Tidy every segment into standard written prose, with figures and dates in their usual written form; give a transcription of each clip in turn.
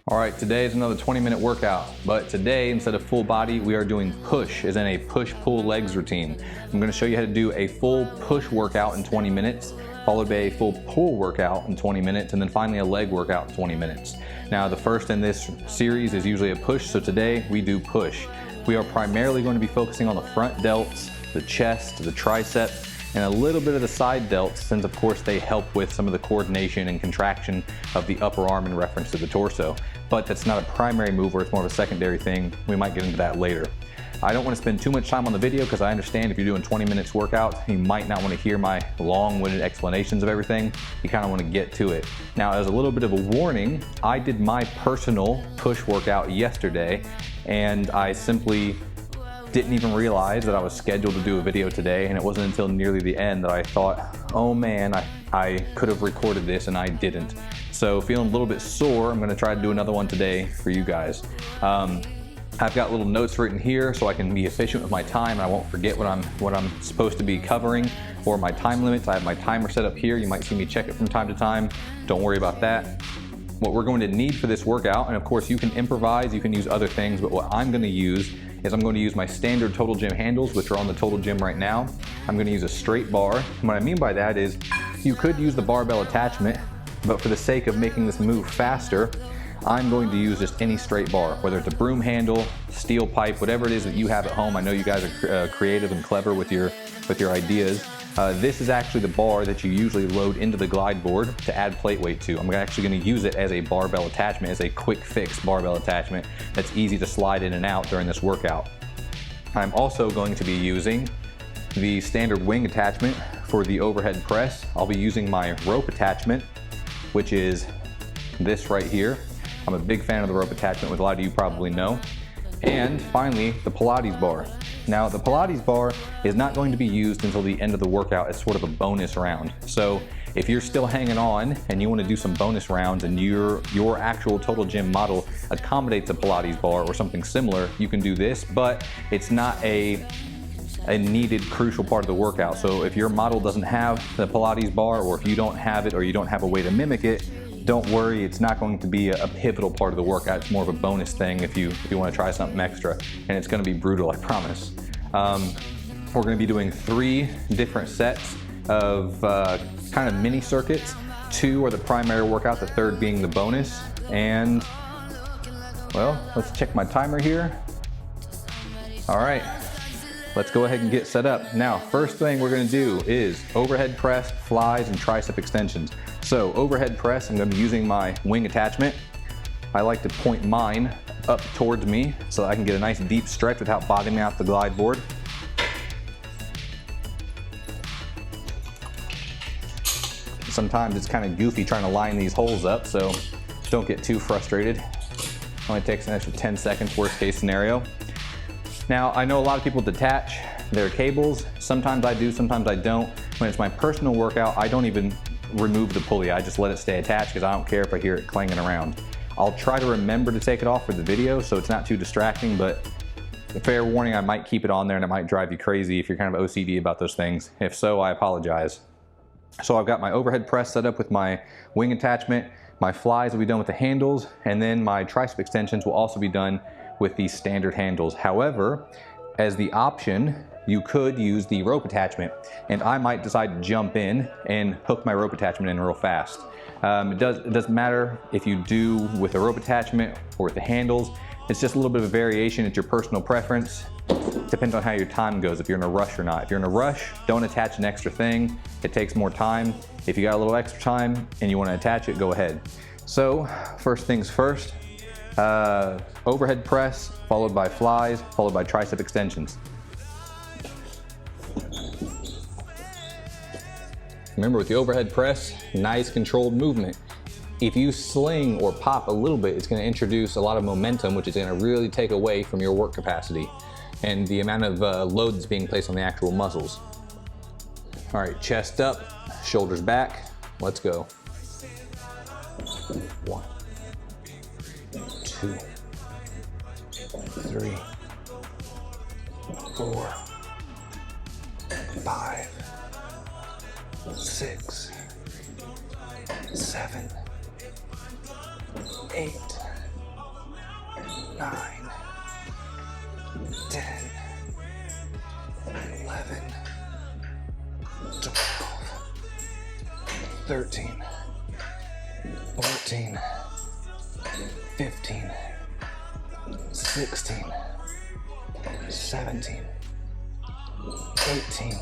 All right, today is another 20-minute workout, but today, instead of full body, we are doing push, as in a push-pull legs routine. I'm gonna show you how to do a full push workout in 20 minutes, followed by a full pull workout in 20 minutes, and then finally a leg workout in 20 minutes. Now, the first in this series is usually a push, so today we do push. We are primarily going to be focusing on the front delts, the chest, the tricep, and a little bit of the side delts, since of course they help with some of the coordination and contraction of the upper arm in reference to the torso. But that's not a primary mover, it's more of a secondary thing. We might get into that later. I don't want to spend too much time on the video because I understand if you're doing 20 minutes workout, you might not want to hear my long-winded explanations of everything. You kind of want to get to it. Now, as a little bit of a warning, I did my personal push workout yesterday, and I simply didn't even realize that I was scheduled to do a video today, and it wasn't until nearly the end that I thought, oh man, I could have recorded this and I didn't. So feeling a little bit sore, I'm gonna try to do another one today for you guys. I've got little notes written here so I can be efficient with my time and I won't forget what I'm supposed to be covering, or my time limits. I have my timer set up here. You might see me check it from time to time. Don't worry about that. What we're going to need for this workout, and of course you can improvise, you can use other things, but what I'm gonna use is I'm going to use my standard Total Gym handles, which are on the Total Gym right now. I'm going to use a straight bar. And what I mean by that is you could use the barbell attachment, but for the sake of making this move faster, I'm going to use just any straight bar, whether it's a broom handle, steel pipe, whatever it is that you have at home. I know you guys are creative and clever with your ideas. This is actually the bar that you usually load into the glide board to add plate weight to. I'm actually going to use it as a barbell attachment, as a quick fix barbell attachment that's easy to slide in and out during this workout. I'm also going to be using the standard wing attachment for the overhead press. I'll be using my rope attachment, which is this right here. I'm a big fan of the rope attachment, which a lot of you probably know. And finally, the Pilates bar. Now, the Pilates bar is not going to be used until the end of the workout as sort of a bonus round. So if you're still hanging on and you want to do some bonus rounds and your actual Total Gym model accommodates a Pilates bar or something similar, you can do this, but it's not a needed crucial part of the workout. So if your model doesn't have the Pilates bar, or if you don't have it or you don't have a way to mimic it, don't worry, it's not going to be a pivotal part of the workout. It's more of a bonus thing if you want to try something extra, and it's going to be brutal, I promise. We're going to be doing 3 different sets of kind of mini circuits. 2 are the primary workout, the 3rd being the bonus. And well, let's check my timer here. All right, let's go ahead and get set up. Now, first thing we're going to do is overhead press, flies, and tricep extensions. So overhead press, I'm going to be using my wing attachment. I like to point mine up towards me so that I can get a nice deep stretch without bottoming out the glide board. Sometimes it's kind of goofy trying to line these holes up, so don't get too frustrated. Only takes an extra 10 seconds, worst case scenario. Now, I know a lot of people detach their cables. Sometimes I do, sometimes I don't. When it's my personal workout, I don't even remove the pulley. I just let it stay attached because I don't care if I hear it clanging around. I'll try to remember to take it off for the video so it's not too distracting, but a fair warning, I might keep it on there and it might drive you crazy if you're kind of OCD about those things. If so, I apologize. So I've got my overhead press set up with my wing attachment. My flies will be done with the handles, and then my tricep extensions will also be done with the standard handles. However, as the option, you could use the rope attachment, and I might decide to jump in and hook my rope attachment in real fast. It doesn't matter if you do with the rope attachment or with the handles. It's just a little bit of a variation. It's your personal preference. Depends on how your time goes, if you're in a rush or not. If you're in a rush, don't attach an extra thing. It takes more time. If you got a little extra time and you want to attach it, go ahead. So first things first, overhead press, followed by flies, followed by tricep extensions. Remember, with the overhead press, nice controlled movement. If you sling or pop a little bit, it's going to introduce a lot of momentum, which is going to really take away from your work capacity and the amount of load that's being placed on the actual muscles. All right, chest up, shoulders back. Let's go. 1, 2, 3, 4, 5, 6, 7, 8, 9, 10, 11, 12, 13, 14, 15, 16, 17, 18,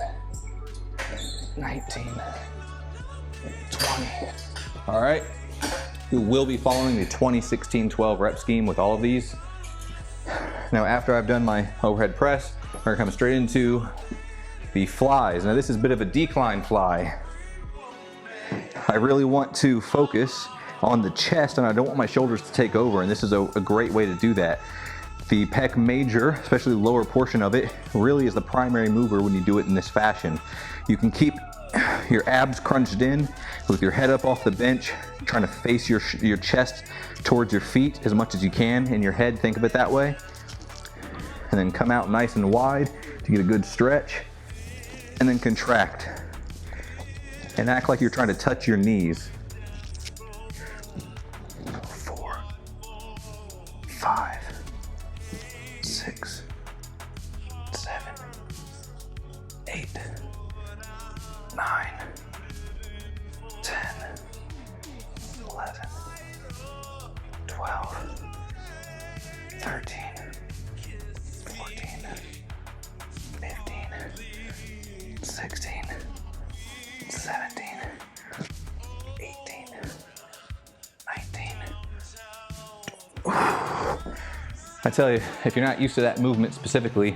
19, 20. All right, we will be following the 20-16-12 rep scheme with all of these. Now, after I've done my overhead press, we're gonna come straight into the flies. Now, this is a bit of a decline fly. I really want to focus on the chest and I don't want my shoulders to take over, and this is a great way to do that. The pec major, especially the lower portion of it, really is the primary mover when you do it in this fashion. You can keep your abs crunched in with your head up off the bench, trying to face your chest towards your feet as much as you can in your head, think of it that way. And then come out nice and wide to get a good stretch, and then contract. And act like you're trying to touch your knees. 4, 5, 6, 7, 8, 9, 10, 11, 12, 13, 14, 15, 16, 17, 18, 19. I tell you, if you're not used to that movement specifically,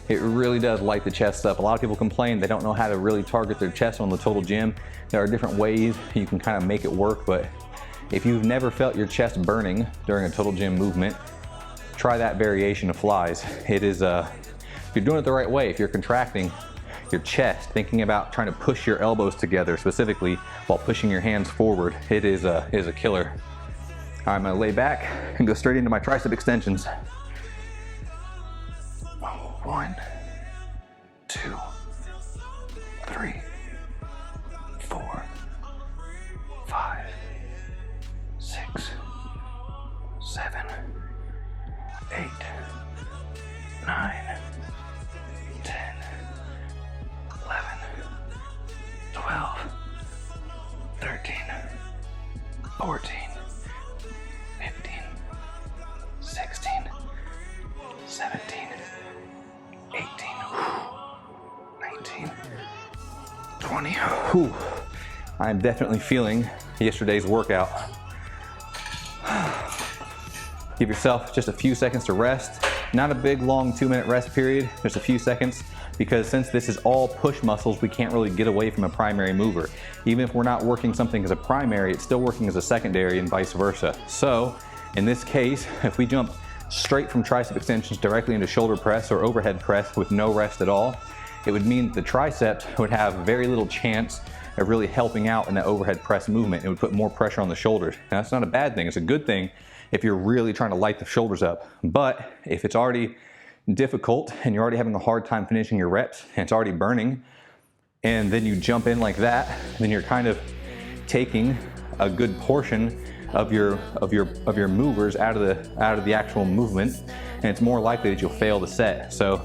it really does light the chest up. A lot of people complain they don't know how to really target their chest on the total gym. There are different ways you can kind of make it work, but if you've never felt your chest burning during a total gym movement, try that variation of flies. It is, if you're doing it the right way, if you're contracting your chest, thinking about trying to push your elbows together specifically while pushing your hands forward, it is a killer. All right, I'm gonna lay back and go straight into my tricep extensions. 1, 2, 3, 4, 5, 6, 7, 8, 9, 10, 11, 12, 13, 14, 15, 16, 17, 18, 19, 20. Whew. I'm definitely feeling yesterday's workout. Give yourself just a few seconds to rest. Not a big, long 2-minute rest period, just a few seconds, because since this is all push muscles, we can't really get away from a primary mover. Even if we're not working something as a primary, it's still working as a secondary and vice versa. So in this case, if we jump straight from tricep extensions directly into shoulder press or overhead press with no rest at all, it would mean the tricep would have very little chance of really helping out in that overhead press movement. It would put more pressure on the shoulders. Now, that's not a bad thing. It's a good thing if you're really trying to light the shoulders up. But if it's already difficult and you're already having a hard time finishing your reps and it's already burning, and then you jump in like that, then you're kind of taking a good portion of your movers out of the actual movement, and it's more likely that you'll fail the set. So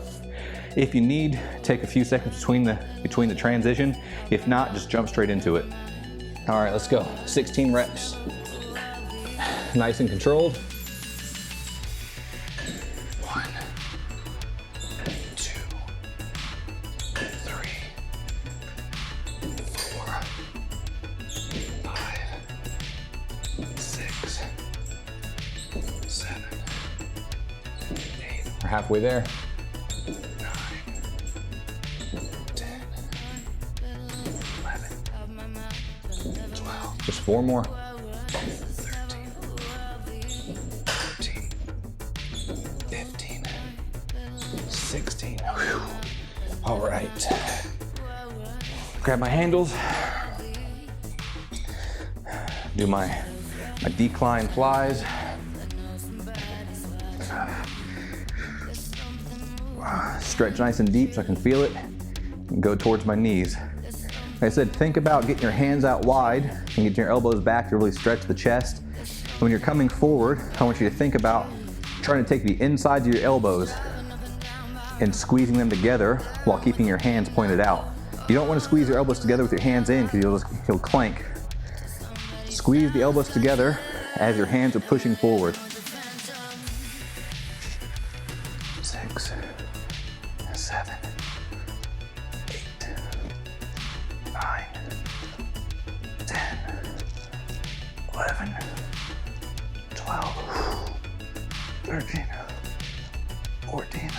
if you need, take a few seconds between the transition. If not, just jump straight into it. All right, let's go. 16 reps. Nice and controlled. We're halfway there. 9, 10, 11, 12. Just 4 more. 13, 14, 15, 16. Whew. All right. Grab my handles. Do my decline flies. Stretch nice and deep so I can feel it and go towards my knees. Like I said, think about getting your hands out wide and getting your elbows back to really stretch the chest. When you're coming forward, I want you to think about trying to take the insides of your elbows and squeezing them together while keeping your hands pointed out. You don't want to squeeze your elbows together with your hands in because you'll clank. Squeeze the elbows together as your hands are pushing forward. 6, 7, 8, 9, 10, 11, 12, 13, 14,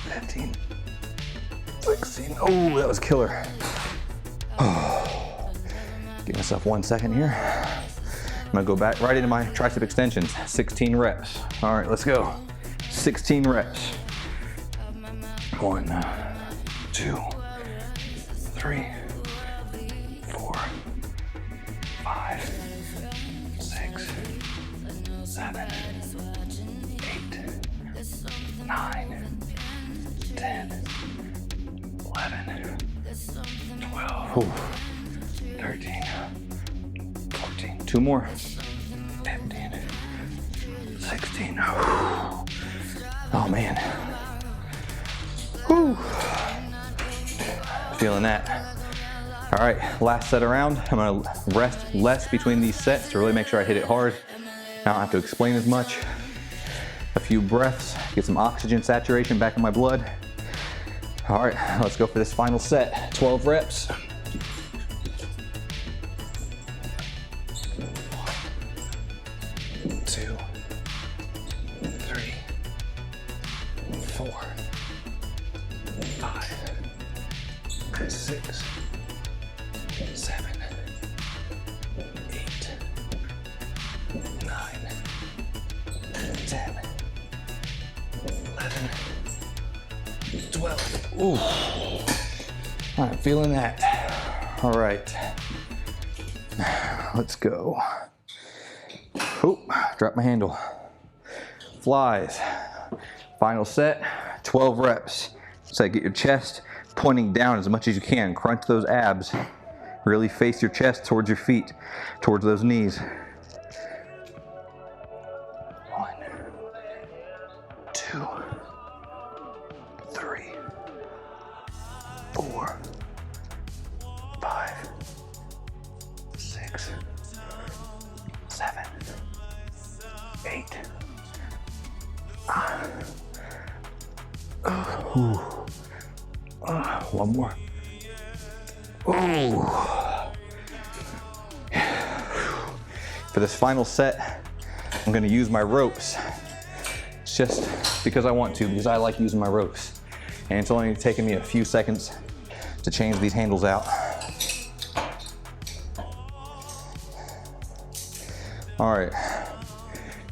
15, 16. Oh, that was killer. Give myself 1 second here. I'm gonna go back right into my tricep extensions. 16 reps. All right, let's go. 16 reps. 1, 2, 3, 4, 5, 6, 7, 8, 9, 10, 11, 12, 13, 14. 2 more. 15, 16. Oh man. Whew. Feeling that. All right, last set around. I'm gonna rest less between these sets to really make sure I hit it hard. I don't have to explain as much. A few breaths, get some oxygen saturation back in my blood. All right, let's go for this final set. 12 reps. 1, 2, 3, 4, 5, 6, 7, 8, 9, 10, 11, 12. Ooh. I'm feeling that. All right. Let's go. Oop, drop my handle. Flies. Final set, 12 reps. So get your chest pointing down as much as you can. Crunch those abs. Really face your chest towards your feet, towards those knees. 1, 2, 3, 4, 5, 6, 7, 8. One more. Ooh. For this final set, I'm gonna use my ropes. It's just because I want to, because I like using my ropes. And it's only taking me a few seconds to change these handles out. All right,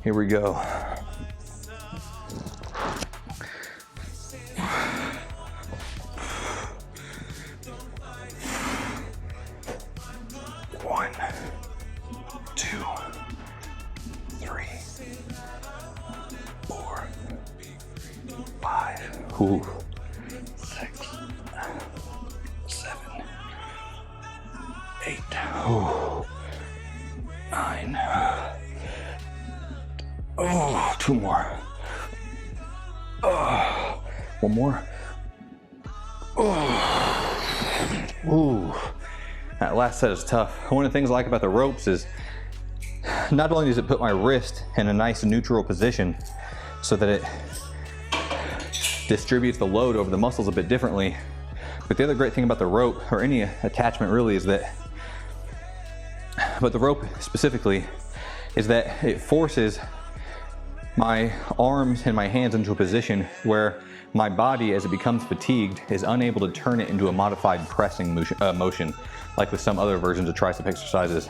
here we go. One, 2, 3, 4, 5, 6, 7, 8, 9. Oh, 2 more. Oh, 1 more. Oh. Ooh. That last set is tough. One of the things I like about the ropes is not only does it put my wrist in a nice neutral position so that it distributes the load over the muscles a bit differently, but the other great thing about the rope, or any attachment really, is that, but the rope specifically, is that it forces my arms and my hands into a position where my body, as it becomes fatigued, is unable to turn it into a modified pressing motion, like with some other versions of tricep exercises.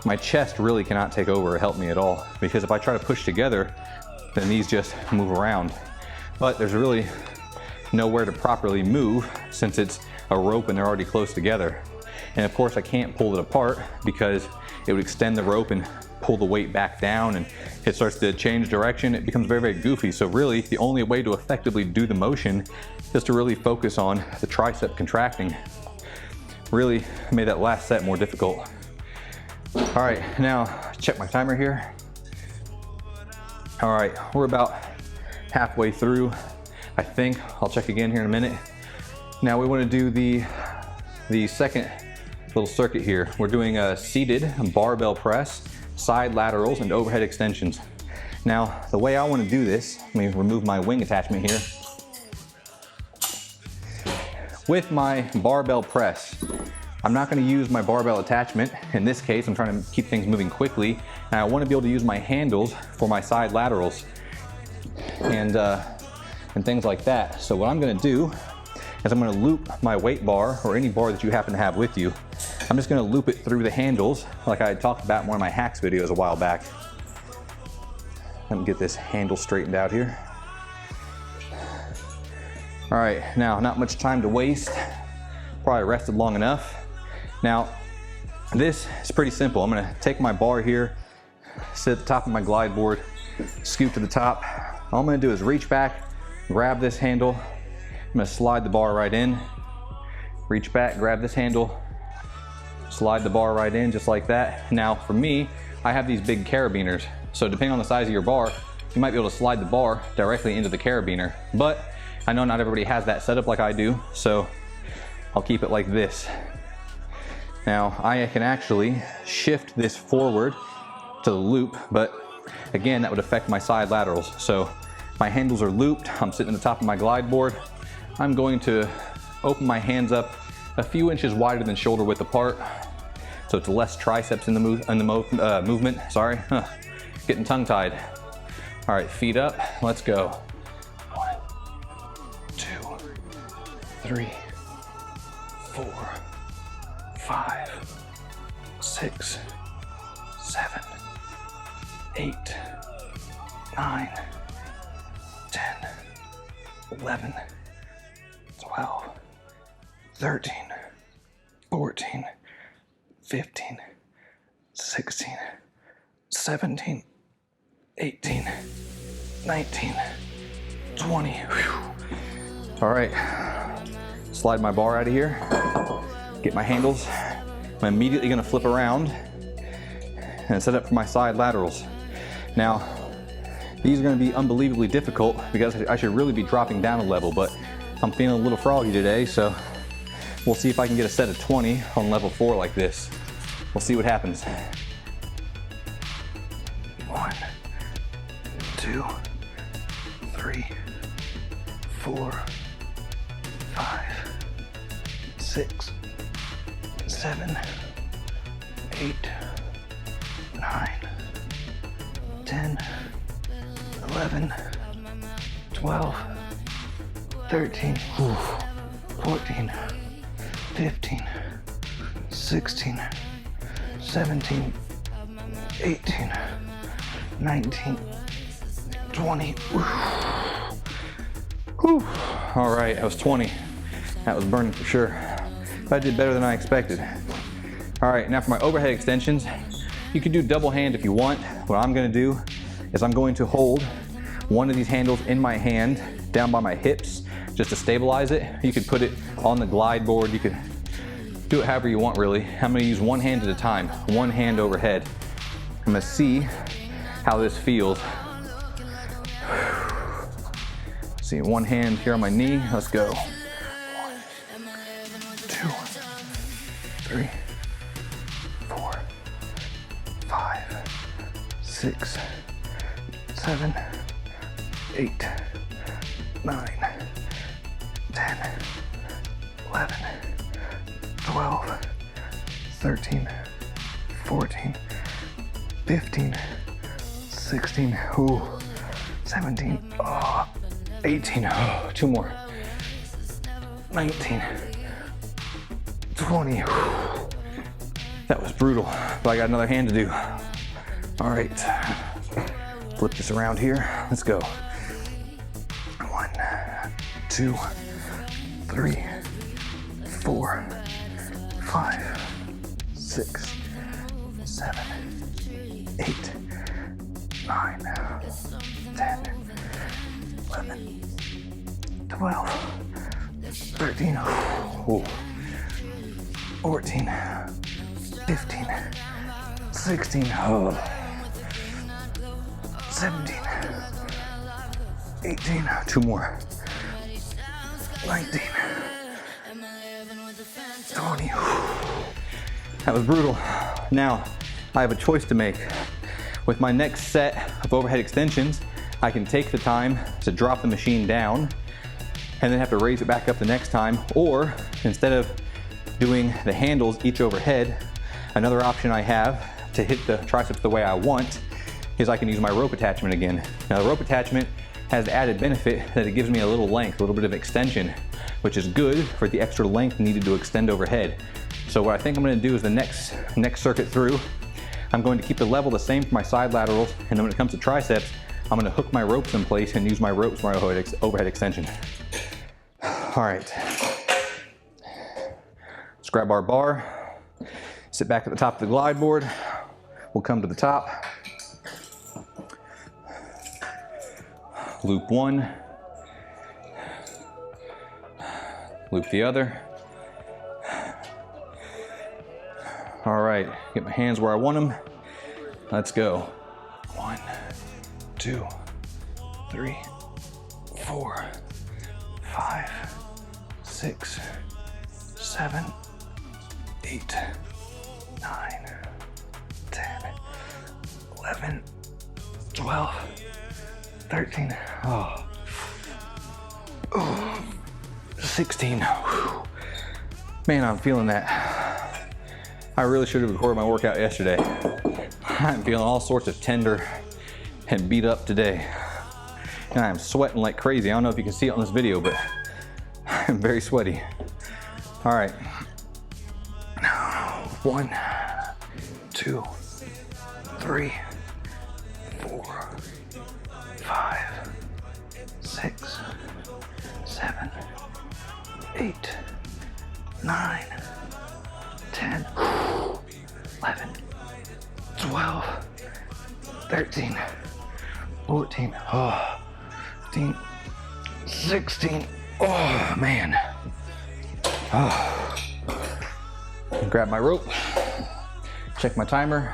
My chest really cannot take over or help me at all, because if I try to push together, then these just move around. But there's really nowhere to properly move since it's a rope and they're already close together. And of course I can't pull it apart because it would extend the rope and pull the weight back down, and it starts to change direction. It becomes very, very goofy. So really the only way to effectively do the motion is to really focus on the tricep contracting. Really made that last set more difficult. All right, now check my timer here. All right, we're about halfway through, I think. I'll check again here in a minute. Now we want to do the second little circuit here. We're doing a seated barbell press, side laterals, and overhead extensions. Now, the way I want to do this, let me remove my wing attachment here. With my barbell press, I'm not going to use my barbell attachment. In this case, I'm trying to keep things moving quickly, and I want to be able to use my handles for my side laterals and things like that. So what I'm going to do is I'm going to loop my weight bar, or any bar that you happen to have with you. I'm just going to loop it through the handles like I had talked about in one of my hacks videos a while back. Let me get this handle straightened out here. All right, now not much time to waste. Probably rested long enough. Now, this is pretty simple. I'm gonna take my bar here, sit at the top of my glide board, scoot to the top. All I'm gonna do is reach back, grab this handle. I'm gonna slide the bar right in, reach back, grab this handle, slide the bar right in just like that. Now for me, I have these big carabiners. So depending on the size of your bar, you might be able to slide the bar directly into the carabiner. But I know not everybody has that setup like I do, so I'll keep it like this. Now I can actually shift this forward to the loop, but again, that would affect my side laterals. So my handles are looped, I'm sitting at the top of my glide board. I'm going to open my hands up a few inches wider than shoulder width apart, so it's less triceps in the movement. Sorry, getting tongue-tied. All right, feet up, let's go. 1, 2, 3, 4, 5, 6, 7, 8, 9, 10, 11, 12, 13, 14, 15, 16, 17, 18, 19, 20. Whew. All right, slide my bar out of here, get my handles. I'm immediately gonna flip around and set up for my side laterals. Now, these are gonna be unbelievably difficult because I should really be dropping down a level, but I'm feeling a little froggy today, so we'll see if I can get a set of 20 on level 4 like this. We'll see what happens. 1, 2, 3, 4, 5, 6, 7, 8, 9, 10, 11, 12, 13, 14, 15, 16, 17, 18, 19, 20. Whew. All right, that was 20. That was burning for sure. But I did better than I expected. All right, now for my overhead extensions, you can do double hand if you want. What I'm gonna do is I'm going to hold one of these handles in my hand down by my hips just to stabilize it. You could put it on the glide board. You could do it however you want, really. I'm gonna use one hand at a time, one hand overhead. I'm gonna see how this feels. See, one hand here on my knee. Let's go. 1, 2, 3, 4, 5, 6, 7, 8, 9, 10, 11, 12, 13, 14, 15, 16. Ooh, 17, oh, 18, oh, 2 more, 19, 20. That was brutal, but I got another hand to do. All right, flip this around here. Let's go. 1, 2, 3, 4, 5, 6, 7, 8, 9, 10, 11, 12, 13, 14, 15, 16, 17, 18, 2 more, 19, 20. That was brutal. Now, I have a choice to make. With my next set of overhead extensions, I can take the time to drop the machine down and then have to raise it back up the next time, or instead of doing the handles each overhead, another option I have to hit the triceps the way I want is I can use my rope attachment again. Now the rope attachment has the added benefit that it gives me a little length, a little bit of extension, which is good for the extra length needed to extend overhead. So what I think I'm gonna do is the next circuit through, I'm going to keep the level the same for my side laterals, and then when it comes to triceps, I'm gonna hook my ropes in place and use my ropes for my overhead extension. All right, let's grab our bar, sit back at the top of the glide board. We'll come to the top. Loop 1, loop the other. All right, get my hands where I want them. Let's go. 1, 2, 3, 4, 5, 6, 7, 8, 9, 10, 11, 12, 13, 16. Man, I'm feeling that. I really should have recorded my workout yesterday. I'm feeling all sorts of tender and beat up today. And I'm sweating like crazy. I don't know if you can see it on this video, but I'm very sweaty. All right. 1, 2, 3, 4, 5, 6, 7, 8, 9, 10, 11, 12, 13, 14, 15, 16. Oh man. Grab my rope, check my timer.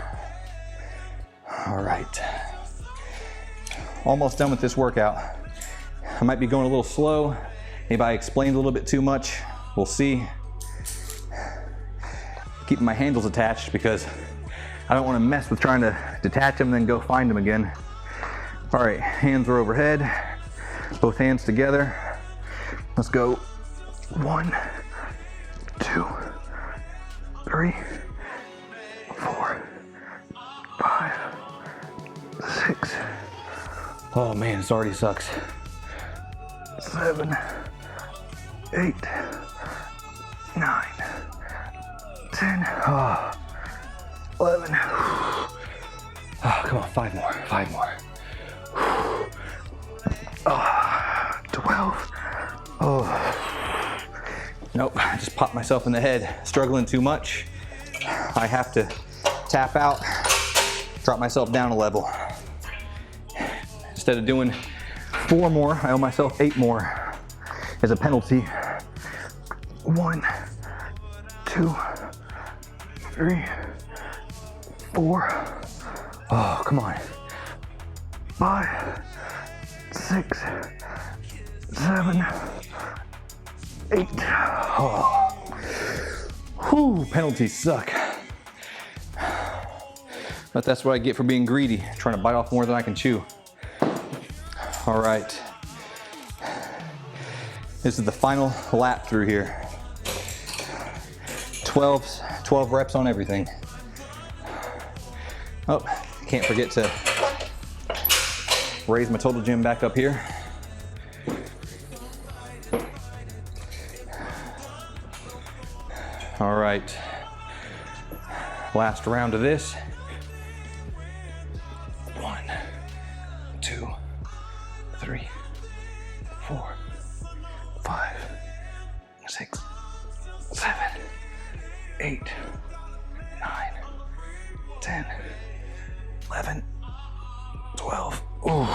All right. Almost done with this workout. I might be going a little slow. Maybe I explained a little bit too much. We'll see. Keeping my handles attached because I don't want to mess with trying to detach them and then go find them again. All right, hands are overhead, both hands together. Let's go. 1, 2, 3, 4, 5, 6. Oh man, this already sucks. 7, 8, 9, 10, 11. Oh, come on, 5 more, 5 more. 12. Oh, nope, I just popped myself in the head. Struggling too much. I have to tap out, drop myself down a level. Instead of doing 4 more, I owe myself 8 more as a penalty. 1, 2, 3, 4. Oh, come on. 5, 6, 7, 8. Oh. Whew, penalties suck. But that's what I get for being greedy, trying to bite off more than I can chew. All right. This is the final lap through here. 12 reps on everything. Oh, can't forget to raise my total gym back up here. All right, last round of this. 1, 2, 3, 4, 5, 6, 7, 8, 9, 10, 11, 12. Ooh.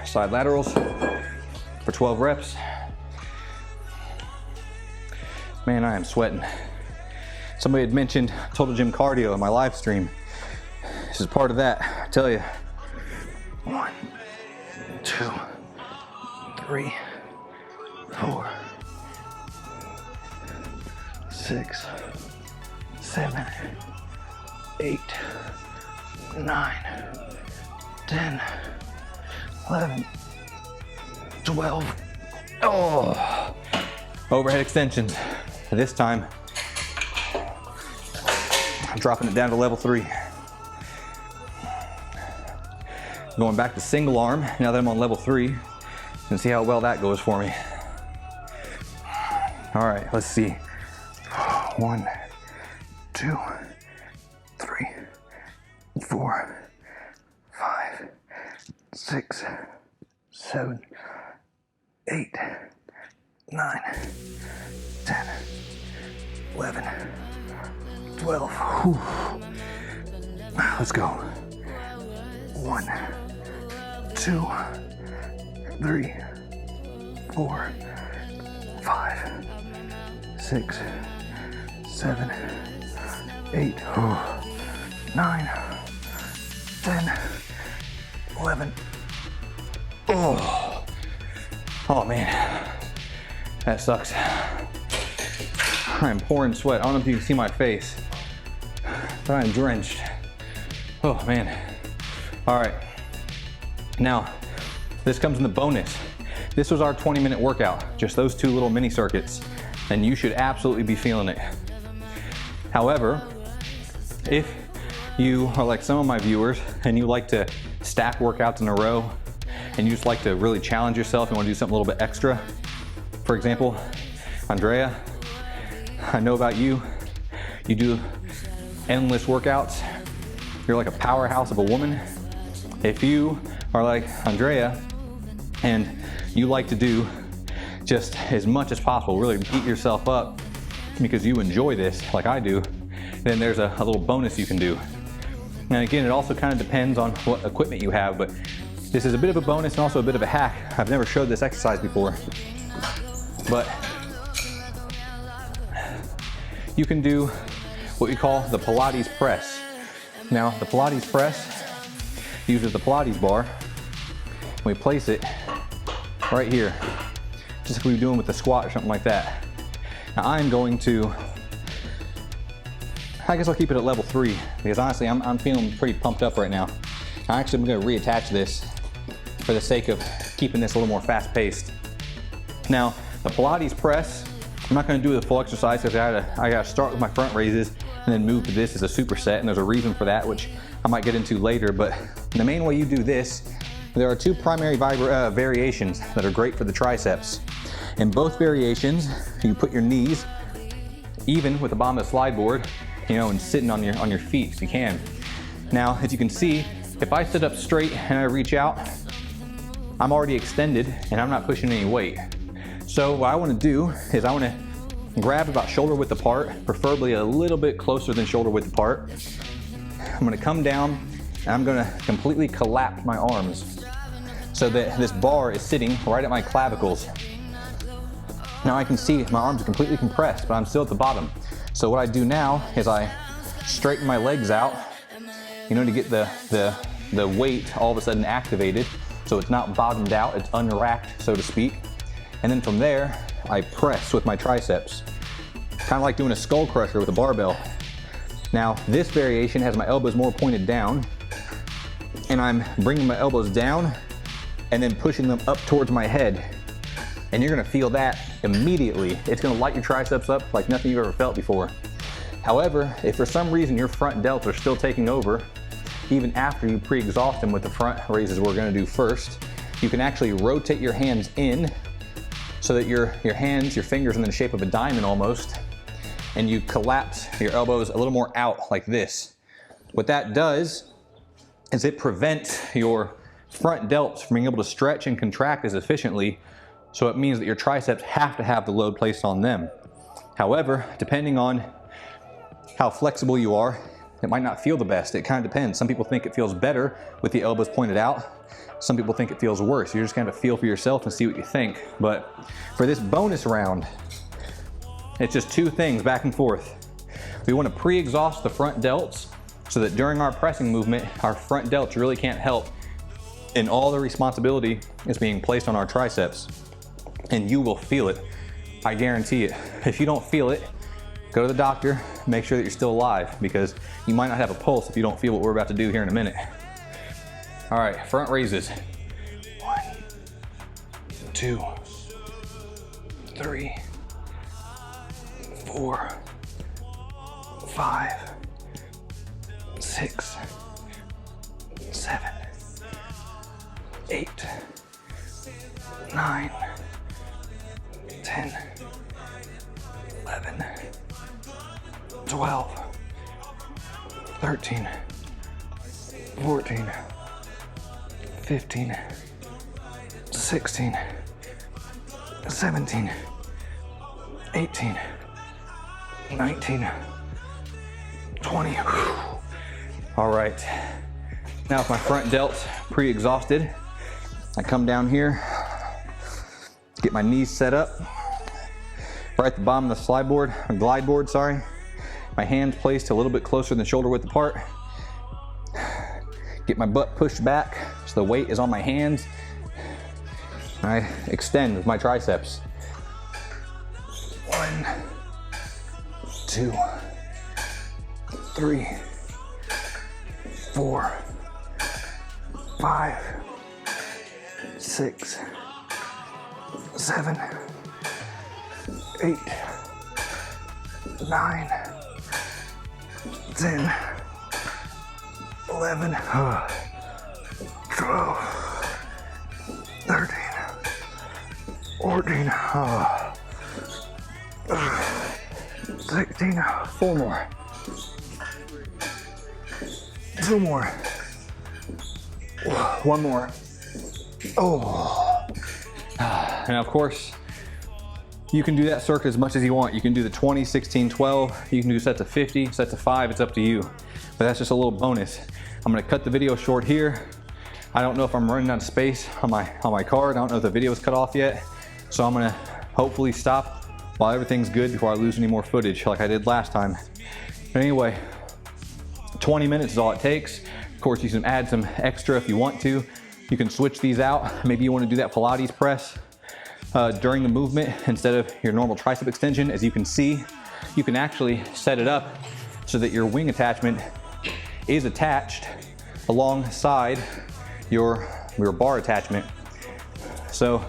Side laterals for 12 reps. Man, I am sweating. Somebody had mentioned total gym cardio in my live stream. This is part of that, I tell you. 1, 2, 3, 4, 6, 7, 8, 9, 10, 11, 12. Oh, overhead extensions. This time, I'm dropping it down to level 3. Going back to single arm, now that I'm on level 3, and see how well that goes for me. All right, let's see. 1, 2, 3, 4, 5, 6, 7, 8, 9, 10, 11, 12. Whew. Let's go. 1, 2, 3, 4, 5, 6, 7, 8, 9, 10, 11. Oh man, that sucks. I'm pouring sweat. I don't know if you can see my face, but I'm drenched. Oh man. All right, now this comes in the bonus. This was our 20-minute workout, just those 2 little mini circuits, and you should absolutely be feeling it. However, if you are like some of my viewers and you like to stack workouts in a row and you just like to really challenge yourself and want to do something a little bit extra, for example, Andrea, I know about you. You do endless workouts. You're like a powerhouse of a woman. If you are like Andrea and you like to do just as much as possible, really beat yourself up because you enjoy this like I do, then there's a little bonus you can do. And again, it also kind of depends on what equipment you have, but this is a bit of a bonus and also a bit of a hack. I've never showed this exercise before, but you can do what we call the Pilates press. Now, the Pilates press uses the Pilates bar. We place it right here, just like we were doing with the squat or something like that. Now, I'm going to, I guess I'll keep it at level 3 because honestly, I'm feeling pretty pumped up right now. Actually, I'm going to reattach this for the sake of keeping this a little more fast-paced. Now, the Pilates press, I'm not going to do the full exercise because I gotta start with my front raises and then move to this as a superset, and there's a reason for that, which I might get into later. But the main way you do this, there are 2 primary variations that are great for the triceps. In both variations, you put your knees even with the bottom of the slide board, you know, and sitting on your feet if you can. Now, as you can see, if I sit up straight and I reach out, I'm already extended and I'm not pushing any weight. So what I want to do is I want to grab about shoulder width apart, preferably a little bit closer than shoulder width apart. I'm going to come down and I'm going to completely collapse my arms so that this bar is sitting right at my clavicles. Now I can see my arms are completely compressed, but I'm still at the bottom. So what I do now is I straighten my legs out, you know, to get the weight all of a sudden activated, so it's not bottomed out, it's unracked, so to speak. And then from there, I press with my triceps, kind of like doing a skull crusher with a barbell. Now, this variation has my elbows more pointed down, and I'm bringing my elbows down and then pushing them up towards my head. And you're gonna feel that immediately. It's gonna light your triceps up like nothing you've ever felt before. However, if for some reason your front delts are still taking over, even after you pre-exhaust them with the front raises we're gonna do first, you can actually rotate your hands in so that your hands, your fingers are in the shape of a diamond almost, and you collapse your elbows a little more out like this. What that does is it prevents your front delts from being able to stretch and contract as efficiently, so it means that your triceps have to have the load placed on them. However, depending on how flexible you are, it might not feel the best. It kind of depends. Some people think it feels better with the elbows pointed out. Some people think it feels worse. You're just gonna have to feel for yourself and see what you think. But for this bonus round, it's just two things back and forth. We wanna pre-exhaust the front delts so that during our pressing movement, our front delts really can't help, and all the responsibility is being placed on our triceps. And you will feel it, I guarantee it. If you don't feel it, go to the doctor, make sure that you're still alive, because you might not have a pulse if you don't feel what we're about to do here in a minute. All right, front raises. 1, 2, 3, 4, 5, 6, 7, 8, 9, 10, 11, 12, 13, 14, 15, 16, 17, 18, 19, 20. All right, now with my front delts pre-exhausted, I come down here, get my knees set up, right at the bottom of the glide board, sorry. My hands placed a little bit closer than shoulder width apart. Get my butt pushed back so the weight is on my hands. I extend with my triceps. 1, 2, 3, 4, 5, 6, 7, 8, 9, 10, 11, 12, 13, 14, 16, 4 more, 2 more, 1 more. Oh. And of course, you can do that circuit as much as you want. You can do the 20, 16, 12. You can do sets of 50, sets of 5. It's up to you. But that's just a little bonus. I'm gonna cut the video short here. I don't know if I'm running out of space on my card. I don't know if the video is cut off yet. So I'm gonna hopefully stop while everything's good before I lose any more footage like I did last time. But anyway, 20 minutes is all it takes. Of course, you can add some extra if you want to. You can switch these out. Maybe you want to do that Pilates press during the movement instead of your normal tricep extension. As you can see, you can actually set it up so that your wing attachment is attached alongside your bar attachment. So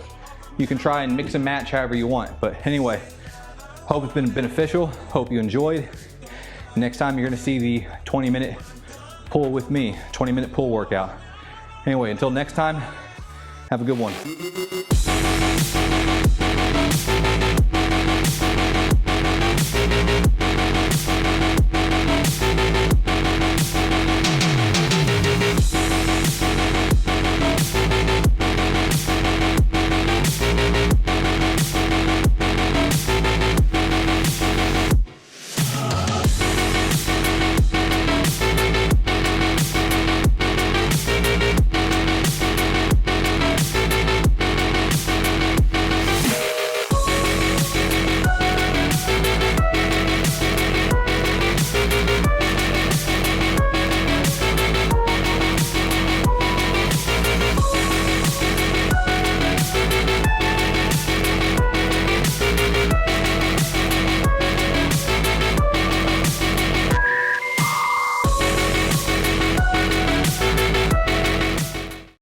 you can try and mix and match however you want. But anyway, hope it's been beneficial. Hope you enjoyed. Next time you're gonna see the 20-minute pull with me, 20-minute pull workout. Anyway, until next time, have a good one.